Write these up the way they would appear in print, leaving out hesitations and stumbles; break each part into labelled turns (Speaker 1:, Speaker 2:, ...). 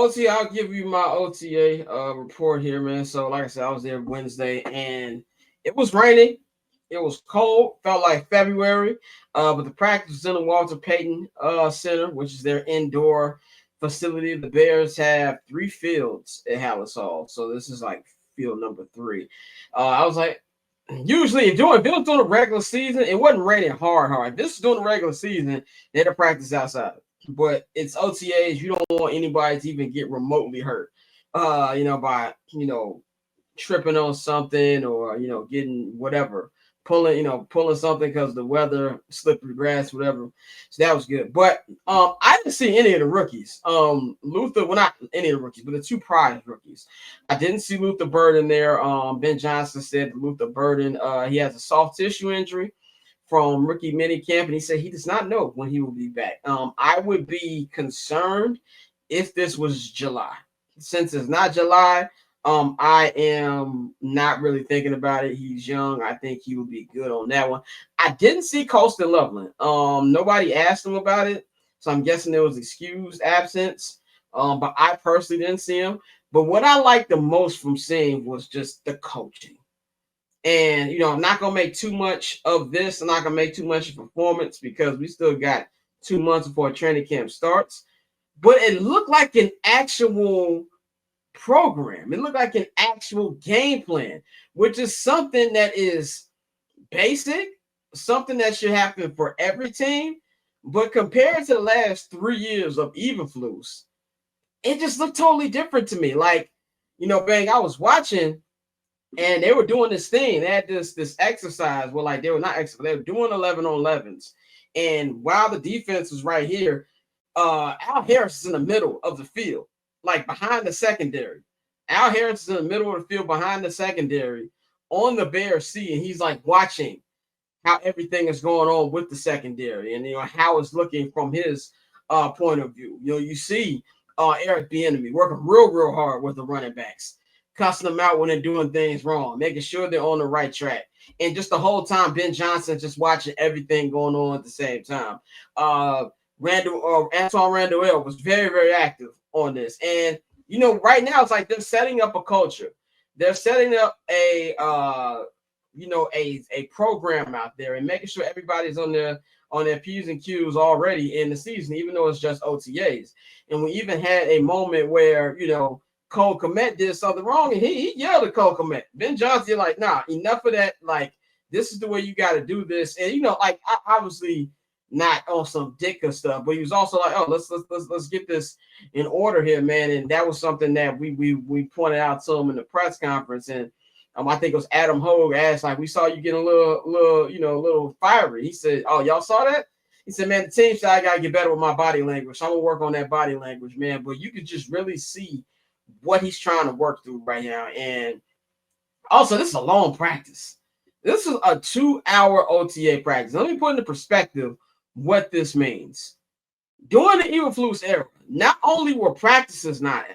Speaker 1: OTA, I'll give you my OTA report here, man. So, like I said, I was there Wednesday, and it was raining. It was cold. Felt like February. But the practice was in the Walter Payton Center, which is their indoor facility. The Bears have 3 fields at Hallis Hall, so this is like field number 3. I was like, usually if Bill's doing a regular season, it wasn't raining hard. This is doing the regular season. They had to practice outside, but it's OTAs. You don't want anybody to even get remotely hurt. By tripping on something or getting whatever, pulling something because the weather, slippery grass, whatever. So that was good. But I didn't see any of the rookies. Luther, well, not any of the rookies, but the 2 prize rookies. I didn't see Luther Burden there. Ben Johnson said Luther Burden, he has a soft tissue injury from rookie mini camp, and he said he does not know when he will be back. I would be concerned if this was July. Since it's not July, I am not really thinking about it. He's young. I think he will be good on that one. I didn't see Colston Loveland. Nobody asked him about it, so I'm guessing there was excused absence. But I personally didn't see him. But what I liked the most from seeing was just the coaching. And, I'm not going to make too much of this. I'm not going to make too much of performance because we still got 2 months before training camp starts. But it looked like an actual program. It looked like an actual game plan, which is something that is basic, something that should happen for every team. But compared to the last 3 years of Eberflus, it just looked totally different to me. Like, Bang, I was watching and they were doing this thing. They had this exercise where, like, they were doing 11 on 11s. And while the defense was right here, Al Harris is in the middle of the field, like behind the secondary. Al Harris is in the middle of the field behind the secondary on the Bears C, and he's like watching how everything is going on with the secondary and how it's looking from his point of view. You see Eric Bieniemy working real hard with the running backs, cussing them out when they're doing things wrong, making sure they're on the right track. And just the whole time, Ben Johnson just watching everything going on at the same time. Antoine Randall was very, very active on this. And, right now it's like they're setting up a culture. They're setting up a program out there and making sure everybody's on their P's and Q's already in the season, even though it's just OTAs. And we even had a moment where, Cole Kmet did something wrong and he yelled at Cole Kmet. Ben Johnson, like, nah, enough of that. Like, this is the way you got to do this. And, I obviously not on some Ditka stuff, but he was also like, oh, let's get this in order here, man. And that was something that we pointed out to him in the press conference. And I think it was Adam Hogue asked, like, we saw you getting a little fiery. He said, oh, y'all saw that? He said, man, the team said I got to get better with my body language. So I'm going to work on that body language, man. But you could just really see what he's trying to work through right now. And also, this is a long practice. This is a 2-hour OTA practice. Let me put into perspective what this means. During the Eberflus era, not only were practices not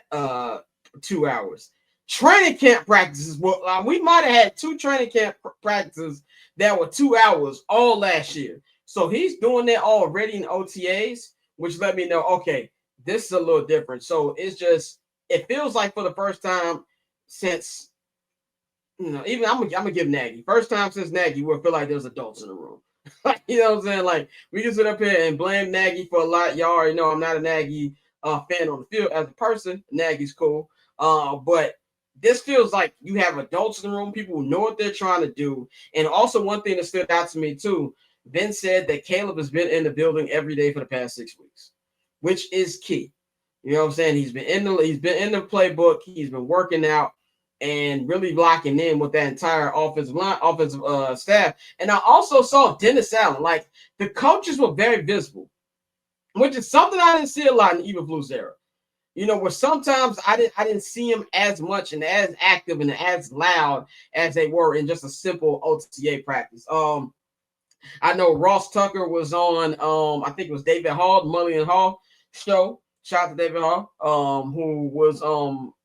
Speaker 1: 2 hours, training camp practices, we might have had 2 training camp practices that were 2 hours all last year. So he's doing that already in OTAs, which let me know, okay, this is a little different. So it feels like for the first time since, even I'm gonna give Nagy. First time since Nagy, where I feel like there's adults in the room. You know what I'm saying? Like, we can sit up here and blame Nagy for a lot. Y'all already know I'm not a Nagy fan on the field as a person. Nagy's cool. But this feels like you have adults in the room, people who know what they're trying to do. And also one thing that stood out to me too, Ben said that Caleb has been in the building every day for the past 6 weeks, which is key. You know what I'm saying? He's been in the playbook. He's been working out and really locking in with that entire offensive staff. And I also saw Dennis Allen. Like, the coaches were very visible, which is something I didn't see a lot in the Eberflus era. Where sometimes I didn't see him as much and as active and as loud as they were in just a simple OTA practice. I know Ross Tucker was on, I think it was David Hall, Mully and Hall show. Shout out to David Hall, who was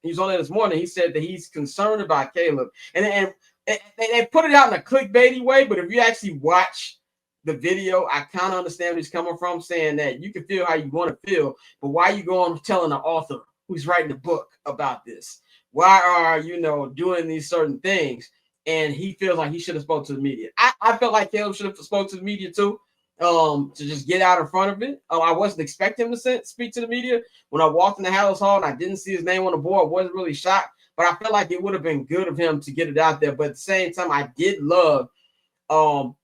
Speaker 1: he was on there this morning. He said that he's concerned about Caleb, and they put it out in a clickbaity way. But if you actually watch the video, I kind of understand where he's coming from, saying that you can feel how you want to feel, but why you going telling the author who's writing a book about this? Why are doing these certain things? And he feels like he should have spoke to the media. I felt like Caleb should have spoke to the media too, to just get out in front of it. I wasn't expecting him to speak to the media. When I walked in the Hallis Hall and I didn't see his name on the board, I wasn't really shocked. But I felt like it would have been good of him to get it out there. But at the same time, I did love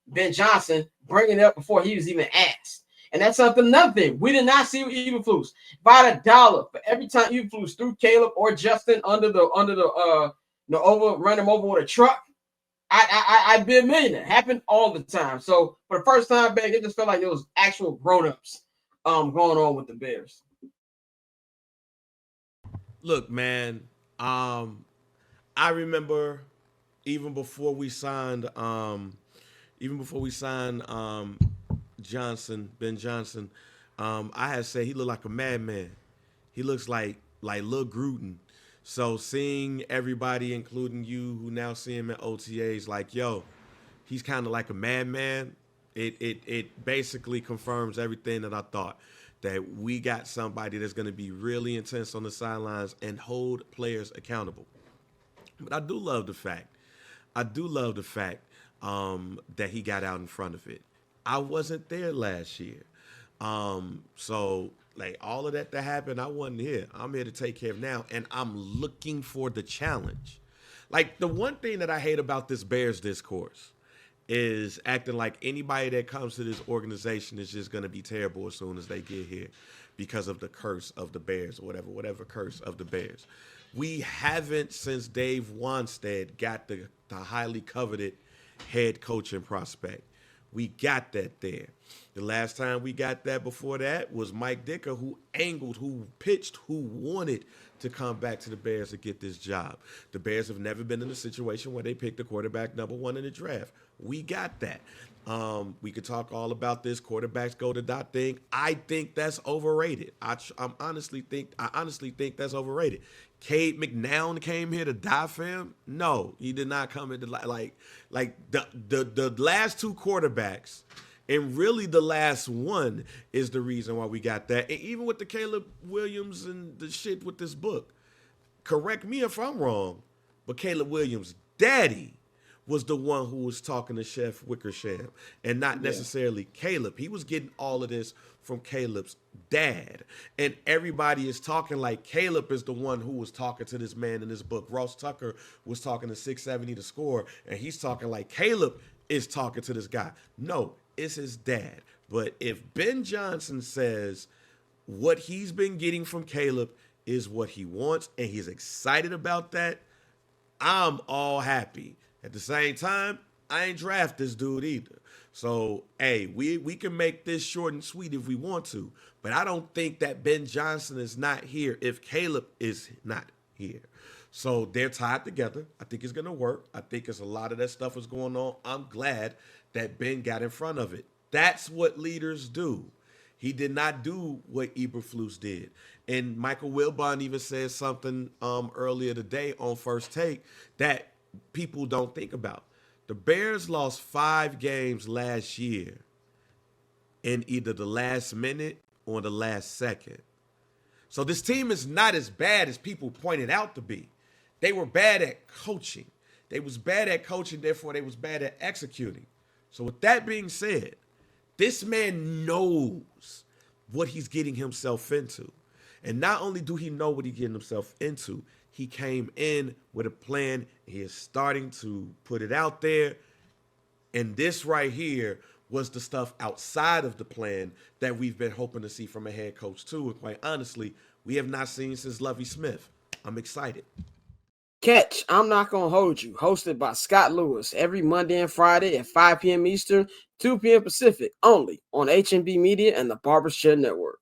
Speaker 1: Ben Johnson bringing it up before he was even asked. And that's another thing. We did not see Eberflus. About $1 for every time Eberflus threw Caleb or Justin under the run him over with a truck. I'd be a millionaire. Happened all the time. So for the first time back, it just felt like there was actual grown-ups going on with the Bears.
Speaker 2: Look, man, I remember even before we signed Ben Johnson, I had said he looked like a madman. He looks like Lil Gruden. So seeing everybody, including you, who now see him at OTAs, like, yo, he's kind of like a madman. It basically confirms everything that I thought, that we got somebody that's going to be really intense on the sidelines and hold players accountable. But I do love the fact that he got out in front of it. I wasn't there last year. So like all of that happened, I wasn't here. I'm here to take care of now, and I'm looking for the challenge. Like, the one thing that I hate about this Bears discourse is acting like anybody that comes to this organization is just going to be terrible as soon as they get here because of the curse of the Bears or whatever curse of the Bears. We haven't, since Dave Wanstead got the highly coveted head coaching prospect. We got that there. The last time we got that before that was Mike Dicker, who angled, who pitched, who wanted to come back to the Bears to get this job. The Bears have never been in a situation where they picked the quarterback number 1 in the draft. We got that. We could talk all about this quarterbacks go to dot thing. I think that's overrated. I honestly think that's overrated. Cade McNown came here to die for him? No, he did not come into like the last 2 quarterbacks, and really the last one is the reason why we got that. And even with the Caleb Williams and the shit with this book, correct me if I'm wrong, but Caleb Williams' daddy was the one who was talking to Chef Wickersham and not necessarily Caleb. He was getting all of this from Caleb's dad. And everybody is talking like Caleb is the one who was talking to this man in this book. Ross Tucker was talking to 670 to score, and he's talking like Caleb is talking to this guy. No, it's his dad. But if Ben Johnson says what he's been getting from Caleb is what he wants, and he's excited about that, I'm all happy. At the same time, I ain't draft this dude either. So, hey, we can make this short and sweet if we want to, but I don't think that Ben Johnson is not here if Caleb is not here. So they're tied together. I think it's going to work. I think it's a lot of that stuff is going on. I'm glad that Ben got in front of it. That's what leaders do. He did not do what Eberflus did. And Michael Wilbon even said something earlier today on First Take that people don't think about. The Bears lost 5 games last year in either the last minute or the last second. So this team is not as bad as people pointed out to be. They were bad at coaching. They was bad at coaching, therefore they was bad at executing. So with that being said, this man knows what he's getting himself into. And not only do he know what he's getting himself into, he came in with a plan. He is starting to put it out there. And this right here was the stuff outside of the plan that we've been hoping to see from a head coach too. And quite honestly, we have not seen since Lovie Smith. I'm excited.
Speaker 1: Catch I'm Not Gon Hold You, hosted by Scott Lewis, every Monday and Friday at 5 p.m. Eastern, 2 p.m. Pacific, only on HNB Media and the Barber's Chair Network.